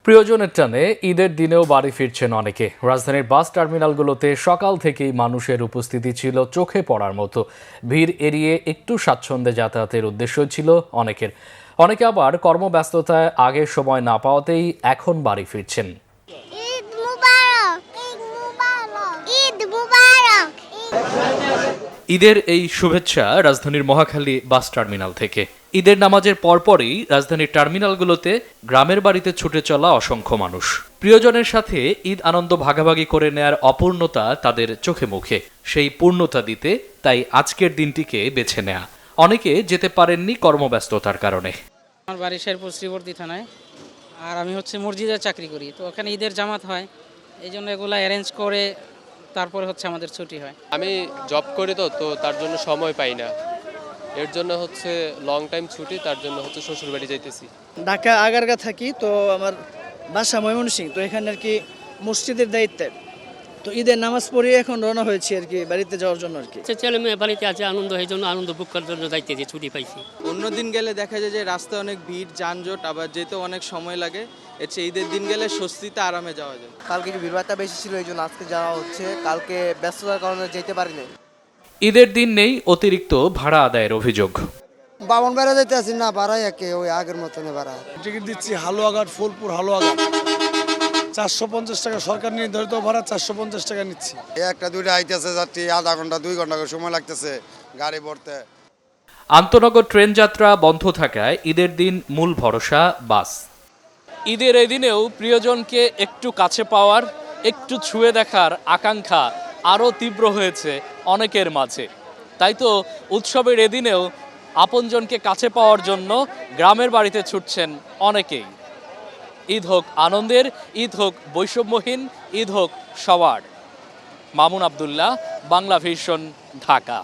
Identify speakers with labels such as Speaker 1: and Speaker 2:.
Speaker 1: প্রিয়জনের টানে ঈদের দিনেও বাড়ি ফিরছেন অনেকে। রাজধানীর বাস টার্মিনালগুলোতে সকাল থেকেই মানুষের উপস্থিতি ছিল চোখে পড়ার মতো। ভিড় এড়িয়ে একটু স্বাচ্ছন্দ্যে যাতায়াতের উদ্দেশ্য ছিল অনেকের। অনেকে আবার কর্মব্যস্ততায় আগের সময় না পাওয়াতেই এখন বাড়ি ফিরছেন।
Speaker 2: ঈদ মুবারক, ঈদ মুবারক, ঈদ মুবারক।
Speaker 1: ঈদের এই শুভেচ্ছা রাজধানীর মহাখালী বাস টার্মিনাল থেকে। ঈদের নামাজের পরপরই রাজধানীর টার্মিনালগুলোতে গ্রামের বাড়িতে ছুটে চলা অসংখ্য মানুষ। প্রিয়জনের সাথে ঈদ আনন্দ ভাগাভাগি করে নেয়ার অপূর্ণতা তাদের চোখে মুখে। সেই পূর্ণতা দিতে তাই আজকের দিনটিকে বেছে নেয়া। অনেকে যেতে পারেননি কর্মব্যস্ততার কারণে।
Speaker 3: আমার বাড়ি শেরপুর শ্রীবর্তী থানায়, আর আমি মসজিদে চাকরি করি, তো ওখানে ঈদের জামাত হয়, এই জন্য এগুলো অ্যারেঞ্জ করে তারপরে আমাদের ছুটি হয়।
Speaker 4: আমি জব করি তো তার জন্য সময় পাই না, এর জন্য লং টাইম ছুটি, তার জন্য শ্বশুর বাড়ি যাইতেছি।
Speaker 5: ঢাকা আগারগা থাকি, তো আমার বাসা ময়মনসিংহ, তো এখানে আর কি মসজিদের দায়িত্বে, তো ঈদের নামাজ পড়ে এখন রওনা হয়েছি আর কি বাড়িতে যাওয়ার জন্য আর কি।
Speaker 6: ছেলে মেয়ে বাড়িতে আছে, আনন্দ এই জন্য আনন্দ বুক করার জন্য যাইতেছি, ছুটি পাইছি।
Speaker 7: অন্য দিন গেলে দেখা যায় যে রাস্তায় অনেক ভিড়, যানজট, আবার যেতে অনেক সময় লাগে। এর চেয়ে ঈদের দিন গেলে স্বস্তিতে আরামে যাওয়া যায়।
Speaker 8: কালকে ভিড়ভাড়টা বেশি ছিল, এই জন্য আজকে যাওয়া হচ্ছে, কালকে ব্যস্ততার কারণে যেতে পারিনি।
Speaker 1: ঈদের দিন নেই অতিরিক্ত ভাড়া আদায়ের অভিযোগ।
Speaker 8: বামন বেড়া যেতে আসি না, ভাড়াই একে ওই আগের মতনে ভাড়া।
Speaker 9: টিকিট দিচ্ছি হালুয়াঘাট, ফুলপুর, হালুয়াঘাট 450 টাকা, সরকার নির্ধারিত ভাড়া 450 টাকা নিচ্ছি।
Speaker 10: একটা দুইটা আইতেছে যাত্রী, আধা ঘন্টা 2 ঘন্টা করে সময় লাগতেছে গাড়ি ভরতে।
Speaker 1: আন্তনগর ট্রেন যাত্রা বন্ধ থাকায় ঈদের দিন মূল ভরসা বাস। ঈদের এই দিনেও প্রিয়জনকে একটু কাছে পাওয়ার, একটু ছুঁয়ে দেখার আকাঙ্ক্ষা আরও তীব্র হয়েছে অনেকের মাঝে। তাই তো উৎসবের এদিনেও আপনজনকে কাছে পাওয়ার জন্য গ্রামের বাড়িতে ছুটছেন অনেকেই। ঈদ হোক আনন্দের, ঈদ হোক বৈষম্যহীন, ঈদ হোক সবার। মামুন আবদুল্লাহ, বাংলা ভিশন, ঢাকা।